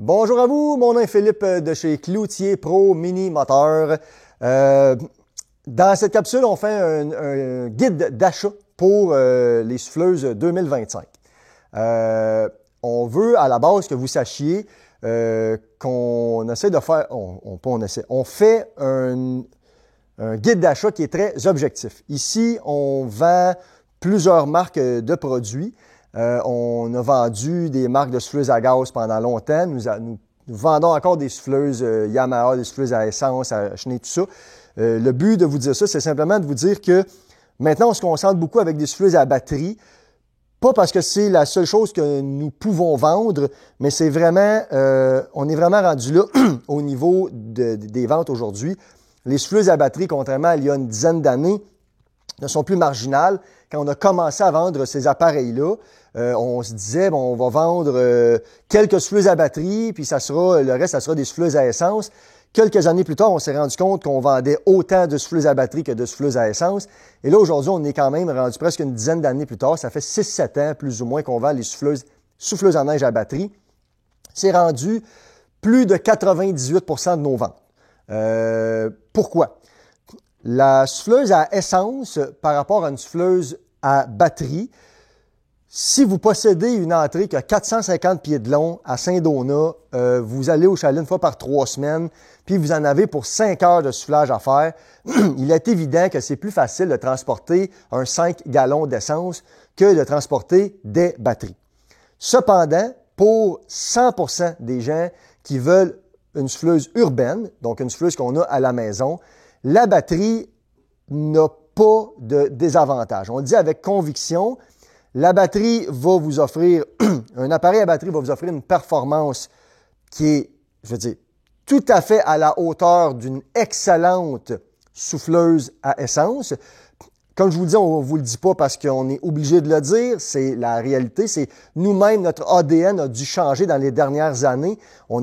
Bonjour à vous, mon nom est Philippe de chez Cloutier Pro Mini Moteur. Dans cette capsule, on fait un guide d'achat pour les souffleuses 2025. On veut à la base que vous sachiez qu'on essaie de faire, on fait un guide d'achat qui est très objectif. Ici, on vend plusieurs marques de produits. On a vendu des marques de souffleuses à gaz pendant longtemps. Nous vendons encore des souffleuses Yamaha, des souffleuses à essence, à Schnee, tout ça. Le but de vous dire ça, c'est simplement de vous dire que maintenant, on se concentre beaucoup avec des souffleuses à batterie. Pas parce que c'est la seule chose que nous pouvons vendre, mais c'est vraiment, on est vraiment rendu là au niveau des ventes aujourd'hui. Les souffleuses à batterie, contrairement à il y a une dizaine d'années, ne sont plus marginales. Quand on a commencé à vendre ces appareils-là, on se disait, bon, on va vendre quelques souffleuses à batterie, puis le reste, ça sera des souffleuses à essence. Quelques années plus tard, on s'est rendu compte qu'on vendait autant de souffleuses à batterie que de souffleuses à essence. Et là, aujourd'hui, on est quand même rendu presque une dizaine d'années plus tard. Ça fait 6-7 ans, plus ou moins, qu'on vend les souffleuses en neige à batterie. C'est rendu plus de 98% de nos ventes. Pourquoi? La souffleuse à essence par rapport à une souffleuse à batterie, si vous possédez une entrée qui a 450 pieds de long à Saint-Donat, vous allez au chalet une fois par 3 semaines, puis vous en avez pour 5 heures de soufflage à faire, il est évident que c'est plus facile de transporter un 5 gallons d'essence que de transporter des batteries. Cependant, pour 100% des gens qui veulent une souffleuse urbaine, donc une souffleuse qu'on a à la maison, la batterie n'a pas de désavantage. On le dit avec conviction, la batterie va vous offrir, un appareil à batterie va vous offrir une performance qui est, je veux dire, tout à fait à la hauteur d'une excellente souffleuse à essence. Comme je vous le dis, on ne vous le dit pas parce qu'on est obligé de le dire, c'est la réalité. C'est nous-mêmes, notre ADN a dû changer dans les dernières années. On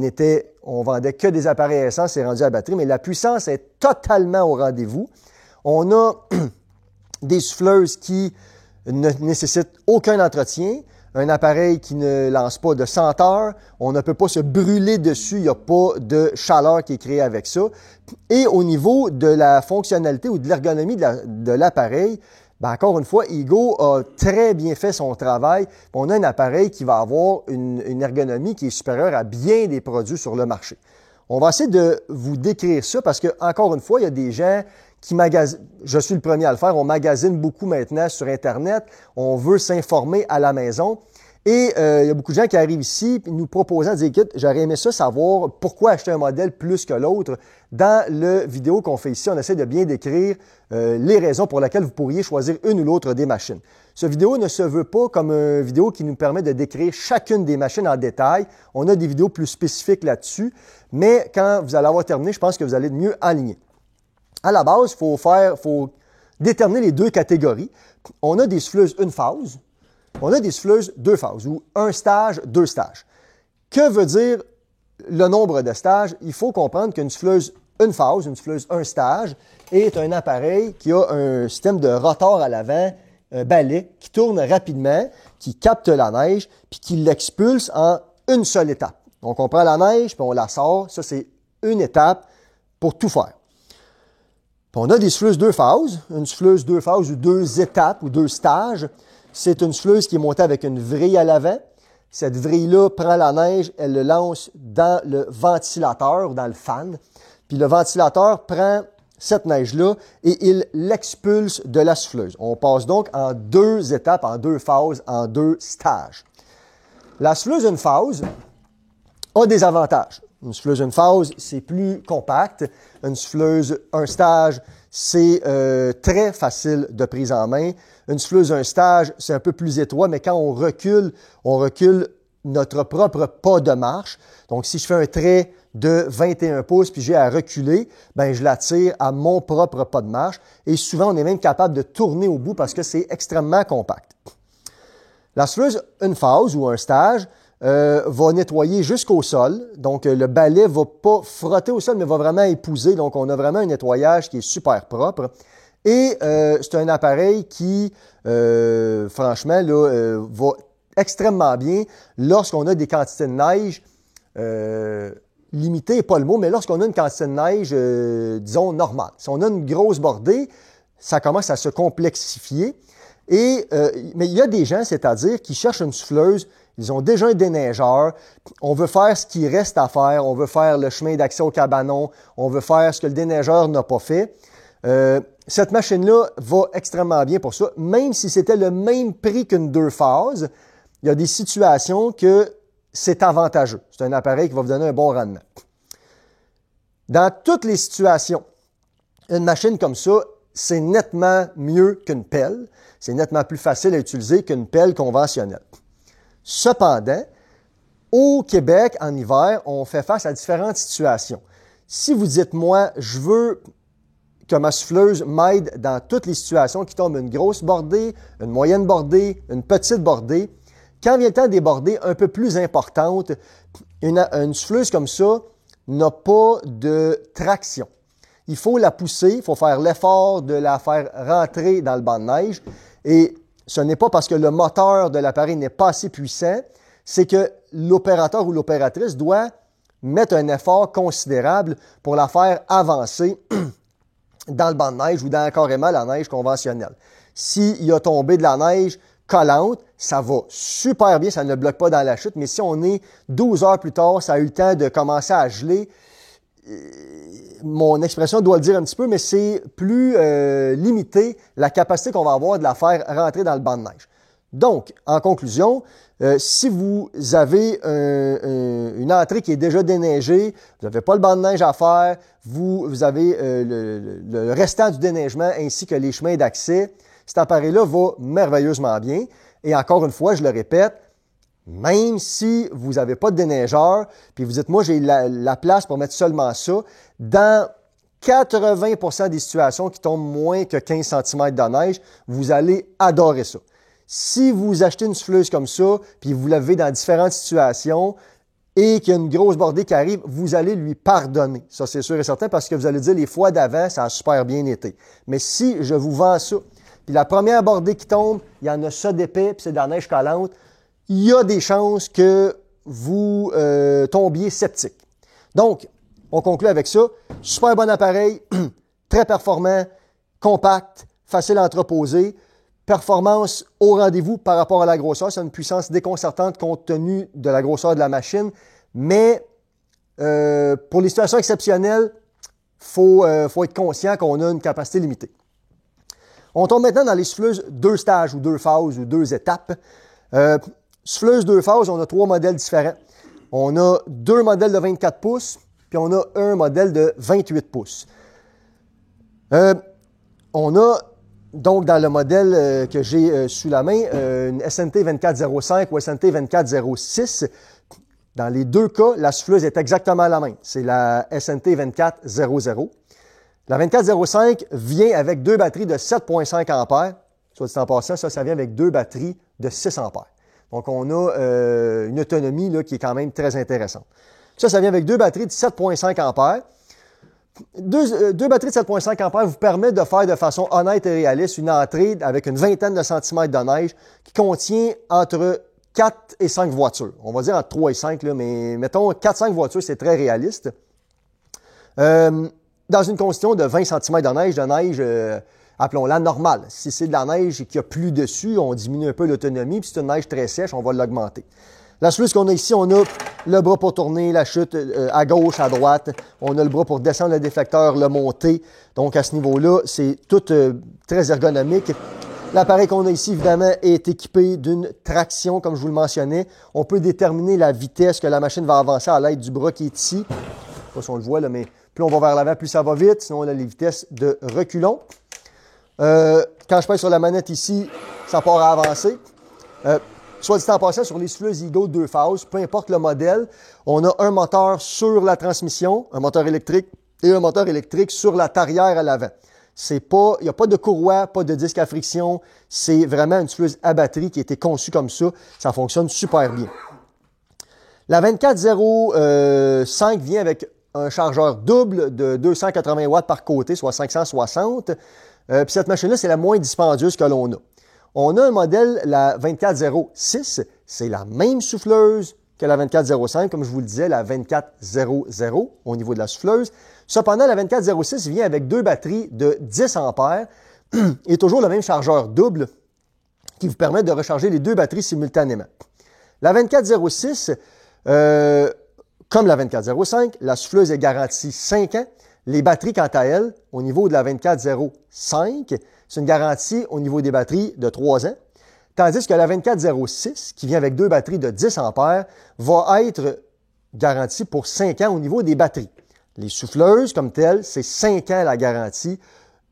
vendait que des appareils à essence, c'est rendu à la batterie, mais la puissance est totalement au rendez-vous. On a des souffleuses qui ne nécessitent aucun entretien, un appareil qui ne lance pas de senteur, on ne peut pas se brûler dessus, il n'y a pas de chaleur qui est créée avec ça. Et au niveau de la fonctionnalité ou de l'ergonomie de l'appareil, encore une fois, Ego a très bien fait son travail. On a un appareil qui va avoir une ergonomie qui est supérieure à bien des produits sur le marché. On va essayer de vous décrire ça parce que, encore une fois, il y a des gens qui magasinent, je suis le premier à le faire, on magasine beaucoup maintenant sur Internet, on veut s'informer à la maison. Et il y a beaucoup de gens qui arrivent ici nous proposant de dire, écoute, j'aurais aimé ça savoir pourquoi acheter un modèle plus que l'autre. Dans la vidéo qu'on fait ici, on essaie de bien décrire les raisons pour lesquelles vous pourriez choisir une ou l'autre des machines. Ce vidéo ne se veut pas comme une vidéo qui nous permet de décrire chacune des machines en détail. On a des vidéos plus spécifiques là-dessus, mais quand vous allez avoir terminé, je pense que vous allez être mieux aligné. À la base, il faut déterminer les deux catégories. On a des souffleuses une phase, on a des souffleuses deux phases, ou un stage, deux stages. Que veut dire le nombre de stages? Il faut comprendre qu'une souffleuse une phase, une souffleuse un stage, est un appareil qui a un système de rotor à l'avant, un balai qui tourne rapidement, qui capte la neige, puis qui l'expulse en une seule étape. Donc, on prend la neige, puis on la sort. Ça, c'est une étape pour tout faire. Puis on a des souffleuses deux phases. Une souffleuse deux phases ou deux étapes ou deux stages. C'est une souffleuse qui est montée avec une vrille à l'avant. Cette vrille-là prend la neige, elle le lance dans le ventilateur ou dans le fan. Puis le ventilateur prend cette neige-là et il l'expulse de la souffleuse. On passe donc en deux étapes, en deux phases, en deux stages. La souffleuse une phase a des avantages. Une souffleuse une phase, c'est plus compact. Une souffleuse un stage, c'est très facile de prise en main. Une souffleuse un stage, c'est un peu plus étroit, mais quand on recule notre propre pas de marche. Donc, si je fais un trait de 21 pouces puis j'ai à reculer, je la tire à mon propre pas de marche. Et souvent, on est même capable de tourner au bout parce que c'est extrêmement compact. La souffleuse une phase ou un stage va nettoyer jusqu'au sol. Donc, le balai ne va pas frotter au sol, mais va vraiment épouser. Donc, on a vraiment un nettoyage qui est super propre. Et c'est un appareil qui, franchement, va extrêmement bien lorsqu'on a des quantités de neige limité n'est pas le mot, mais lorsqu'on a une quantité de neige, disons, normale. Si on a une grosse bordée, ça commence à se complexifier. Mais il y a des gens, c'est-à-dire, qui cherchent une souffleuse, ils ont déjà un déneigeur, on veut faire ce qui reste à faire, on veut faire le chemin d'accès au cabanon, on veut faire ce que le déneigeur n'a pas fait. Cette machine-là va extrêmement bien pour ça. Même si c'était le même prix qu'une 2-phases, il y a des situations que c'est avantageux. C'est un appareil qui va vous donner un bon rendement. Dans toutes les situations, une machine comme ça, c'est nettement mieux qu'une pelle. C'est nettement plus facile à utiliser qu'une pelle conventionnelle. Cependant, au Québec, en hiver, on fait face à différentes situations. Si vous dites, moi, je veux que ma souffleuse m'aide dans toutes les situations qui tombent une grosse bordée, une moyenne bordée, une petite bordée, quand vient le temps des bordées un peu plus importantes, une souffleuse comme ça n'a pas de traction. Il faut la pousser, il faut faire l'effort de la faire rentrer dans le banc de neige. Et ce n'est pas parce que le moteur de l'appareil n'est pas assez puissant, c'est que l'opérateur ou l'opératrice doit mettre un effort considérable pour la faire avancer dans le banc de neige ou dans carrément la neige conventionnelle. S'il y a tombé de la neige collante, ça va super bien, ça ne bloque pas dans la chute, mais si on est 12 heures plus tard, ça a eu le temps de commencer à geler, mon expression doit le dire un petit peu, mais c'est plus limité la capacité qu'on va avoir de la faire rentrer dans le banc de neige. Donc, en conclusion, si vous avez une entrée qui est déjà déneigée, vous n'avez pas le banc de neige à faire, vous avez le restant du déneigement ainsi que les chemins d'accès, cet appareil-là va merveilleusement bien. Et encore une fois, je le répète, même si vous n'avez pas de déneigeur, puis vous dites, moi, j'ai la place pour mettre seulement ça, dans 80% des situations qui tombent moins que 15 cm de neige, vous allez adorer ça. Si vous achetez une souffleuse comme ça, puis vous l'avez dans différentes situations, et qu'il y a une grosse bordée qui arrive, vous allez lui pardonner. Ça, c'est sûr et certain, parce que vous allez dire, les fois d'avant, ça a super bien été. Mais si je vous vends ça, puis la première bordée qui tombe, il y en a ça d'épais, puis c'est de la neige collante, il y a des chances que vous tombiez sceptique. Donc, on conclut avec ça. Super bon appareil, très performant, compact, facile à entreposer, performance au rendez-vous par rapport à la grosseur. C'est une puissance déconcertante compte tenu de la grosseur de la machine, mais pour les situations exceptionnelles, faut être conscient qu'on a une capacité limitée. On tombe maintenant dans les souffleuses 2 stages ou 2 phases ou 2 étapes. Souffleuse 2 phases, on a 3 modèles différents. On a 2 modèles de 24 pouces, puis on a un modèle de 28 pouces. On a donc dans le modèle que j'ai sous la main, une SNT 2405 ou SNT 2406. Dans les deux cas, la souffleuse est exactement la même. C'est la SNT 2400. La 2405 vient avec 2 batteries de 7,5 ampères. Soit dit en passant, ça vient avec 2 batteries de 6 ampères. Donc, on a une autonomie là, qui est quand même très intéressante. Ça vient avec 2 batteries de 7,5 ampères. Deux batteries de 7,5 ampères vous permettent de faire de façon honnête et réaliste une entrée avec une vingtaine de centimètres de neige qui contient entre 4 et 5 voitures. On va dire entre 3 et 5, là, mais mettons 4-5 voitures, c'est très réaliste. Dans une condition de 20 cm de neige, appelons-la normale. Si c'est de la neige et qu'il n'y a plus dessus, on diminue un peu l'autonomie, puis si c'est une neige très sèche, on va l'augmenter. La souffleuse qu'on a ici, on a le bras pour tourner la chute à gauche, à droite. On a le bras pour descendre le déflecteur, le monter. Donc, à ce niveau-là, c'est tout très ergonomique. L'appareil qu'on a ici, évidemment, est équipé d'une traction, comme je vous le mentionnais. On peut déterminer la vitesse que la machine va avancer à l'aide du bras qui est ici. Je ne sais pas si on le voit, là, mais plus on va vers l'avant, plus ça va vite. Sinon, on a les vitesses de reculons. Quand je pèse sur la manette ici, ça part à avancer. Soit dit en passant, sur les souffleuses Eagle 2 phases, peu importe le modèle, on a un moteur sur la transmission, un moteur électrique, et un moteur électrique sur la tarière à l'avant. Il n'y a pas de courroie, pas de disque à friction. C'est vraiment une souffleuse à batterie qui a été conçue comme ça. Ça fonctionne super bien. La 2405 vient avec un chargeur double de 280 watts par côté, soit 560. Puis cette machine-là, c'est la moins dispendieuse que l'on a. On a un modèle, la 2406, c'est la même souffleuse, que la 2405, comme je vous le disais, la 2400 au niveau de la souffleuse. Cependant, la 2406 vient avec deux batteries de 10 ampères et toujours le même chargeur double qui vous permet de recharger les deux batteries simultanément. La 2406, comme la 2405, la souffleuse est garantie 5 ans. Les batteries, quant à elles, au niveau de la 2405, c'est une garantie au niveau des batteries de 3 ans. Tandis que la 2406, qui vient avec deux batteries de 10 ampères, va être garantie pour 5 ans au niveau des batteries. Les souffleuses, comme telles, c'est 5 ans la garantie,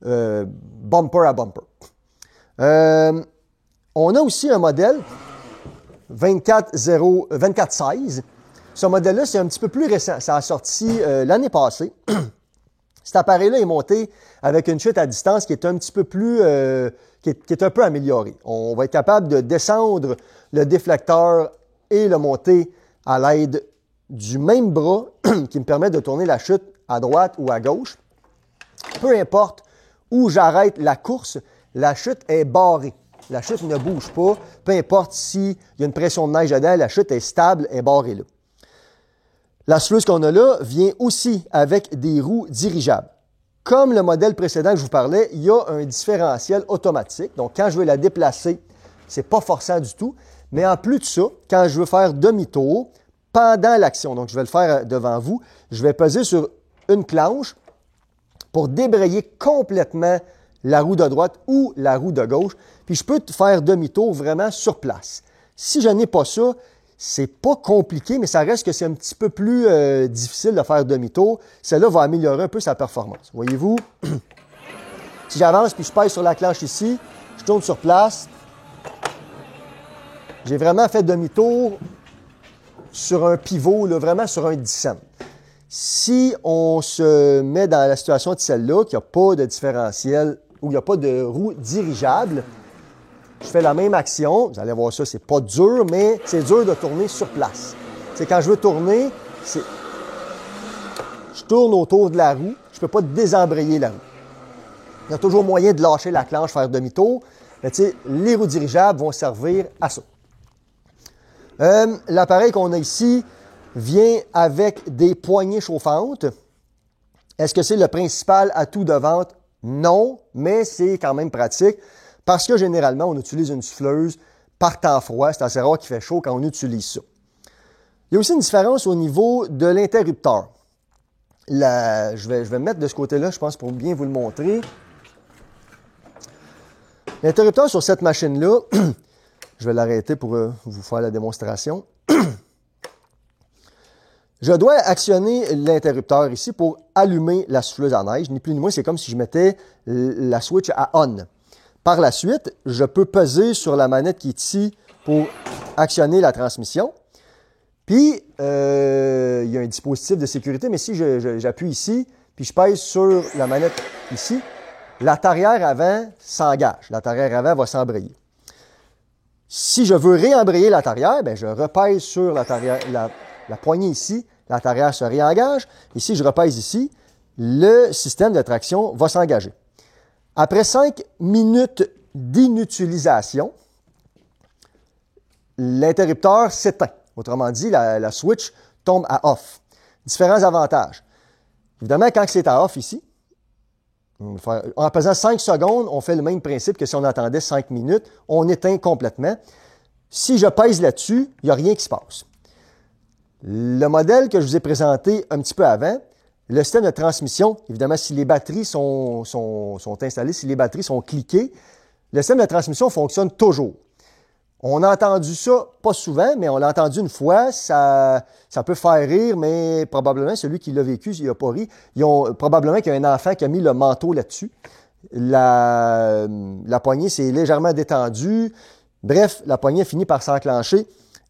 bumper à bumper. On a aussi un modèle 2416. Ce modèle-là, c'est un petit peu plus récent. Ça a sorti l'année passée. Cet appareil-là est monté avec une chute à distance qui est un petit peu plus, qui est un peu améliorée. On va être capable de descendre le déflecteur et le monter à l'aide du même bras qui me permet de tourner la chute à droite ou à gauche. Peu importe où j'arrête la course, la chute est barrée. La chute ne bouge pas. Peu importe s'il y a une pression de neige dedans, la chute est stable, est barrée là. La souffleuse qu'on a là vient aussi avec des roues dirigeables. Comme le modèle précédent que je vous parlais, il y a un différentiel automatique. Donc, quand je veux la déplacer, c'est pas forçant du tout. Mais en plus de ça, quand je veux faire demi-tour, pendant l'action, donc je vais le faire devant vous, je vais peser sur une planche pour débrayer complètement la roue de droite ou la roue de gauche. Puis, je peux faire demi-tour vraiment sur place. Si je n'ai pas ça, c'est pas compliqué, mais ça reste que c'est un petit peu plus difficile de faire demi-tour. Celle-là va améliorer un peu sa performance. Voyez-vous, si j'avance puis je pèse sur la clenche ici, je tourne sur place. J'ai vraiment fait demi-tour sur un pivot, là, vraiment sur un 10 cents. Si on se met dans la situation de celle-là, qu'il n'y a pas de différentiel ou il n'y a pas de roue dirigeable, je fais la même action. Vous allez voir ça, c'est pas dur, mais c'est dur de tourner sur place. C'est quand je veux tourner, je tourne autour de la roue. Je ne peux pas désembrayer la roue. Il y a toujours moyen de lâcher la clenche, faire demi-tour. Mais tu sais, les roues dirigeables vont servir à ça. L'appareil qu'on a ici vient avec des poignées chauffantes. Est-ce que c'est le principal atout de vente? Non, mais c'est quand même pratique. Parce que généralement, on utilise une souffleuse par temps froid. C'est assez rare qu'il fait chaud quand on utilise ça. Il y a aussi une différence au niveau de l'interrupteur. Je vais me mettre de ce côté-là, je pense, pour bien vous le montrer. L'interrupteur sur cette machine-là, je vais l'arrêter pour vous faire la démonstration. Je dois actionner l'interrupteur ici pour allumer la souffleuse à neige. Ni plus ni moins, c'est comme si je mettais la switch à on. Par la suite, je peux peser sur la manette qui est ici pour actionner la transmission. Puis, il y a un dispositif de sécurité, mais si j'appuie ici, puis je pèse sur la manette ici, la tarière avant s'engage. La tarière avant va s'embrayer. Si je veux réembrayer la tarière, bien, je repèse sur la poignée ici, la tarière se réengage. Et si je repèse ici, le système de traction va s'engager. Après 5 minutes d'inutilisation, l'interrupteur s'éteint. Autrement dit, la switch tombe à off. Différents avantages. Évidemment, quand c'est à off ici, en pesant 5 secondes, on fait le même principe que si on attendait 5 minutes. On éteint complètement. Si je pèse là-dessus, il n'y a rien qui se passe. Le modèle que je vous ai présenté un petit peu avant, le système de transmission, évidemment, si les batteries sont installées, si les batteries sont cliquées, le système de transmission fonctionne toujours. On a entendu ça, pas souvent, mais on l'a entendu une fois. Ça peut faire rire, mais probablement, celui qui l'a vécu, il n'a pas ri. Probablement qu'il y a un enfant qui a mis le manteau là-dessus. La poignée s'est légèrement détendue. Bref, la poignée finit par s'enclencher.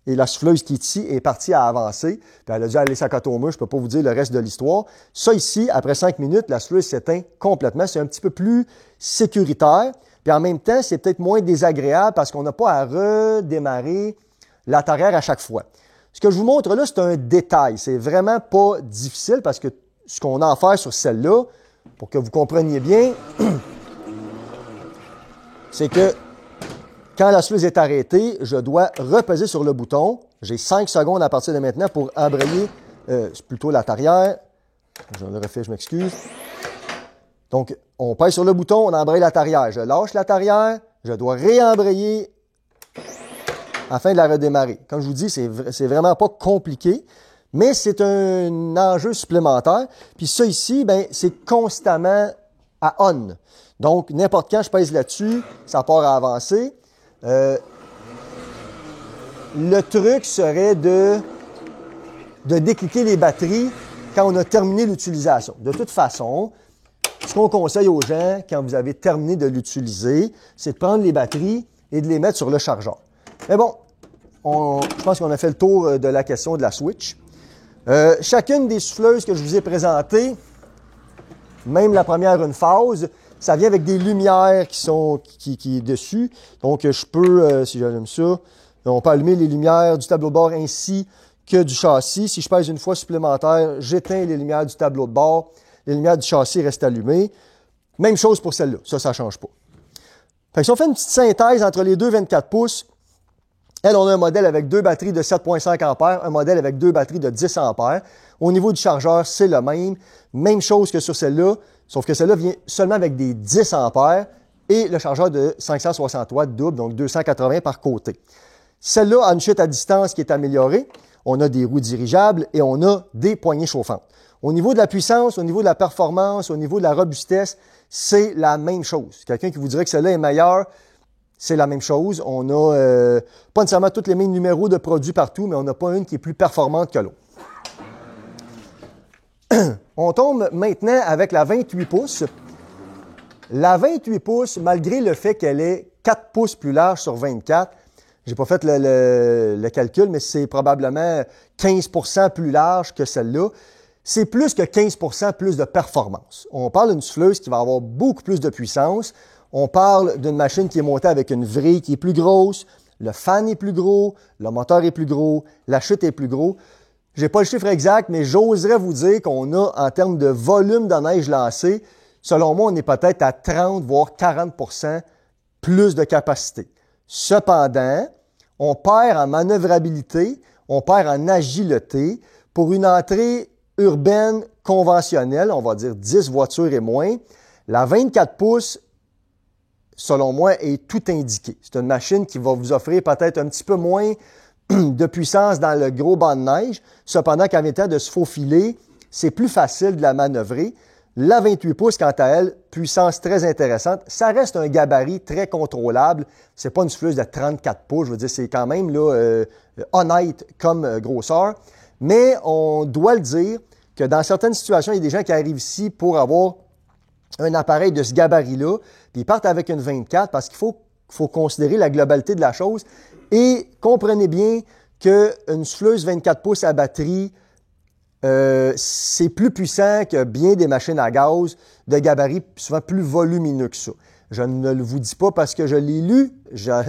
Et la souffleuse qui est ici est partie à avancer. Puis elle a dû aller sa cote au mur. Je ne peux pas vous dire le reste de l'histoire. Ça ici, après 5 minutes, la souffleuse s'éteint complètement. C'est un petit peu plus sécuritaire. Puis en même temps, c'est peut-être moins désagréable parce qu'on n'a pas à redémarrer la tarière à chaque fois. Ce que je vous montre là, c'est un détail. C'est vraiment pas difficile parce que ce qu'on a à faire sur celle-là, pour que vous compreniez bien, c'est que quand la souffleuse est arrêtée, je dois repeser sur le bouton J'ai 5 secondes à partir de maintenant pour embrayer, plutôt la tarière. Je le refais, je m'excuse. Donc, on pèse sur le bouton, on embraye la tarière. Je lâche la tarière, je dois réembrayer afin de la redémarrer. Comme je vous dis, c'est vraiment pas compliqué, mais c'est un enjeu supplémentaire. Puis ça ici, ben, c'est constamment à on. Donc, n'importe quand je pèse là-dessus, ça part à avancer. Le truc serait de décliquer les batteries quand on a terminé l'utilisation. De toute façon, ce qu'on conseille aux gens, quand vous avez terminé de l'utiliser, c'est de prendre les batteries et de les mettre sur le chargeur. Mais bon, je pense qu'on a fait le tour de la question de la switch. Chacune des souffleuses que je vous ai présentées, même la première une phase, ça vient avec des lumières qui est dessus. Donc, je peux, si j'allume ça, on peut allumer les lumières du tableau de bord ainsi que du châssis. Si je pèse une fois supplémentaire, j'éteins les lumières du tableau de bord. Les lumières du châssis restent allumées. Même chose pour celle-là. Ça ne change pas. Fait que si on fait une petite synthèse entre les deux 24 pouces, elle, on a un modèle avec deux batteries de 7,5 ampères, un modèle avec deux batteries de 10 ampères. Au niveau du chargeur, c'est le même. Même chose que sur celle-là, sauf que celle-là vient seulement avec des 10 ampères et le chargeur de 560 watts double, donc 280 par côté. Celle-là a une chute à distance qui est améliorée. On a des roues dirigeables et on a des poignées chauffantes. Au niveau de la puissance, au niveau de la performance, au niveau de la robustesse, c'est la même chose. Quelqu'un qui vous dirait que celle-là est meilleure, c'est la même chose. On n'a pas nécessairement tous les mêmes numéros de produits partout, mais on n'a pas une qui est plus performante que l'autre. On tombe maintenant avec la 28 pouces. La 28 pouces, malgré le fait qu'elle est 4 pouces plus large sur 24, j'ai pas fait le calcul, mais c'est probablement 15% plus large que celle-là. C'est plus que 15% plus de performance. On parle d'une souffleuse qui va avoir beaucoup plus de puissance. On parle d'une machine qui est montée avec une vrille qui est plus grosse, le fan est plus gros, le moteur est plus gros, la chute est plus gros. J'ai pas le chiffre exact, mais j'oserais vous dire qu'on a, en termes de volume de neige lancée, selon moi, on est peut-être à 30, voire 40% plus de capacité. Cependant, on perd en manœuvrabilité, on perd en agilité. Pour une entrée urbaine conventionnelle, on va dire 10 voitures et moins, la 24 pouces, selon moi, est tout indiquée. C'est une machine qui va vous offrir peut-être un petit peu moins de puissance dans le gros banc de neige. Cependant, qu'en étant de se faufiler, c'est plus facile de la manœuvrer. La 28 pouces, quant à elle, puissance très intéressante. Ça reste un gabarit très contrôlable. C'est pas une souffleuse de 34 pouces. Je veux dire, c'est quand même là, honnête comme grosseur. Mais on doit le dire que dans certaines situations, il y a des gens qui arrivent ici pour avoir un appareil de ce gabarit-là, puis ils partent avec une 24 parce qu'il faut considérer la globalité de la chose. Et comprenez bien qu'une souffleuse 24 pouces à batterie, c'est plus puissant que bien des machines à gaz de gabarit souvent plus volumineux que ça. Je ne le vous dis pas parce que je l'ai lu,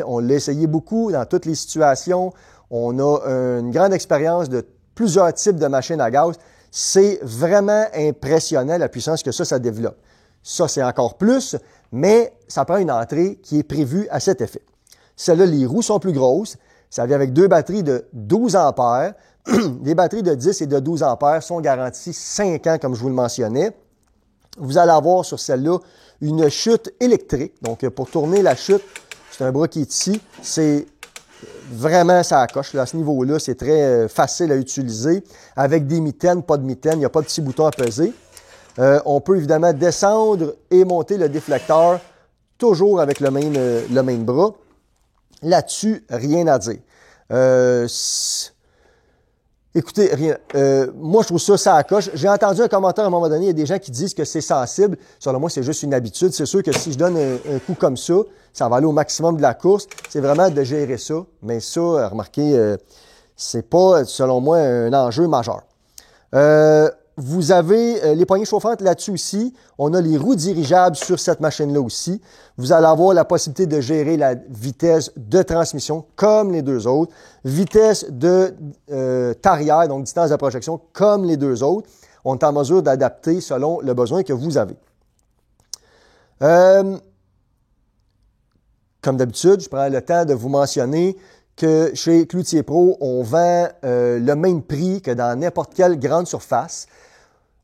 on l'a essayé beaucoup dans toutes les situations. On a une grande expérience de plusieurs types de machines à gaz. C'est vraiment impressionnant la puissance que ça développe. Ça, c'est encore plus, mais ça prend une entrée qui est prévue à cet effet. Celle-là, les roues sont plus grosses. Ça vient avec deux batteries de 12 ampères. Les batteries de 10 et de 12 ampères sont garanties 5 ans, comme je vous le mentionnais. Vous allez avoir sur celle-là une chute électrique. Donc, pour tourner la chute, c'est un bras qui est ici. C'est vraiment, ça accroche. Là, à ce niveau-là, c'est très facile à utiliser. Avec des mitaines, pas de mitaines, il n'y a pas de petit bouton à peser. On peut évidemment descendre et monter le déflecteur, toujours avec le même bras. Là-dessus, rien à dire. Écoutez, rien. Moi, je trouve ça accroche. J'ai entendu un commentaire à un moment donné, il y a des gens qui disent que c'est sensible. Selon moi, c'est juste une habitude. C'est sûr que si je donne un coup comme ça va aller au maximum de la course. C'est vraiment de gérer ça. Mais ça, remarquez, c'est pas, selon moi, un enjeu majeur. Vous avez les poignées chauffantes là-dessus aussi. On a les roues dirigeables sur cette machine-là aussi. Vous allez avoir la possibilité de gérer la vitesse de transmission comme les deux autres, vitesse de tarière, donc distance de projection comme les deux autres. On est en mesure d'adapter selon le besoin que vous avez. Comme d'habitude, je prends le temps de vous mentionner que chez Cloutier Pro, on vend le même prix que dans n'importe quelle grande surface.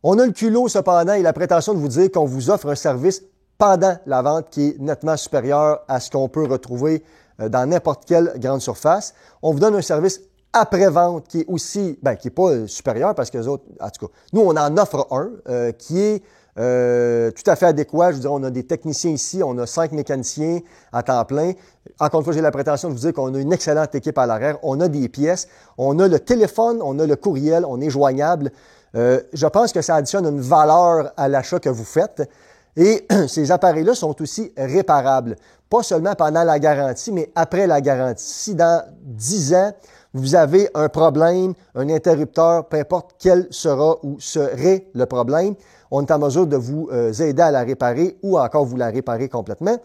On a le culot, cependant, et la prétention de vous dire qu'on vous offre un service pendant la vente qui est nettement supérieur à ce qu'on peut retrouver dans n'importe quelle grande surface. On vous donne un service après-vente qui est aussi, qui n'est pas supérieur parce que les autres, en tout cas, nous, on en offre un qui est tout à fait adéquat. Je vous dirais, on a des techniciens ici, on a 5 mécaniciens à temps plein. Encore une fois, j'ai la prétention de vous dire qu'on a une excellente équipe à l'arrière. On a des pièces, on a le téléphone, on a le courriel, on est joignable. Je pense que ça additionne une valeur à l'achat que vous faites. Et ces appareils-là sont aussi réparables. Pas seulement pendant la garantie, mais après la garantie. Si dans 10 ans, vous avez un problème, un interrupteur, peu importe quel sera ou serait le problème, on est en mesure de vous aider à la réparer ou encore vous la réparer complètement.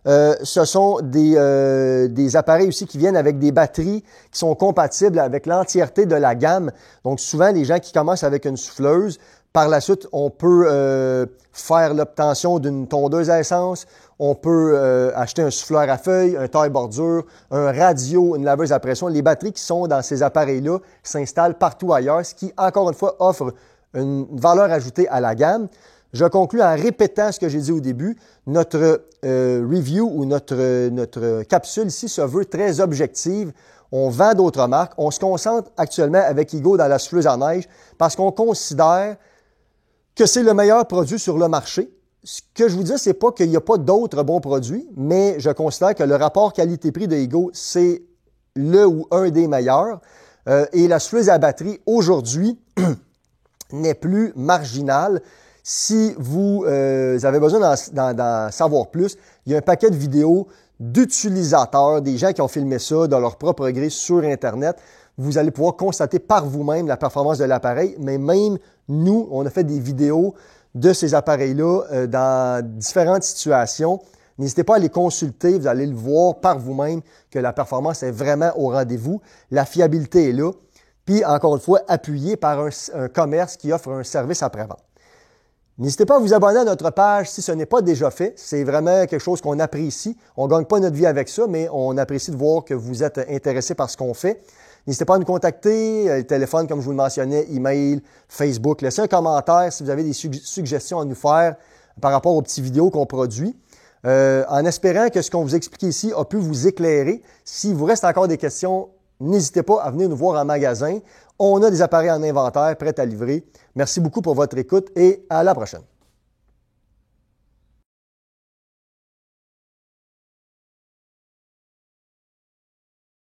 Ce sont des appareils aussi qui viennent avec des batteries qui sont compatibles avec l'entièreté de la gamme. Donc souvent, les gens qui commencent avec une souffleuse, par la suite, on peut faire l'obtention d'une tondeuse à essence, on peut acheter un souffleur à feuilles, un taille-bordure, un radio, une laveuse à pression. Les batteries qui sont dans ces appareils-là s'installent partout ailleurs, ce qui, encore une fois, offre une valeur ajoutée à la gamme. Je conclus en répétant ce que j'ai dit au début. Notre review ou notre capsule ici se veut très objective. On vend d'autres marques. On se concentre actuellement avec Ego dans la souffleuse à neige parce qu'on considère que c'est le meilleur produit sur le marché. Ce que je vous dis, c'est pas qu'il n'y a pas d'autres bons produits, mais je considère que le rapport qualité-prix de Ego, c'est le ou un des meilleurs. Et la souffleuse à batterie, aujourd'hui, n'est plus marginale. Si vous avez besoin d'en savoir plus, il y a un paquet de vidéos d'utilisateurs, des gens qui ont filmé ça de leur propre gré sur Internet. Vous allez pouvoir constater par vous-même la performance de l'appareil, mais même nous, on a fait des vidéos de ces appareils-là dans différentes situations. N'hésitez pas à les consulter, vous allez le voir par vous-même que la performance est vraiment au rendez-vous. La fiabilité est là. Puis, encore une fois, appuyé par un commerce qui offre un service après-vente. N'hésitez pas à vous abonner à notre page si ce n'est pas déjà fait. C'est vraiment quelque chose qu'on apprécie. On ne gagne pas notre vie avec ça, mais on apprécie de voir que vous êtes intéressé par ce qu'on fait. N'hésitez pas à nous contacter, le téléphone, comme je vous le mentionnais, email, Facebook. Laissez un commentaire si vous avez des suggestions à nous faire par rapport aux petites vidéos qu'on produit. En espérant que ce qu'on vous explique ici a pu vous éclairer. S'il vous reste encore des questions, n'hésitez pas à venir nous voir en magasin. On a des appareils en inventaire prêts à livrer. Merci beaucoup pour votre écoute et à la prochaine.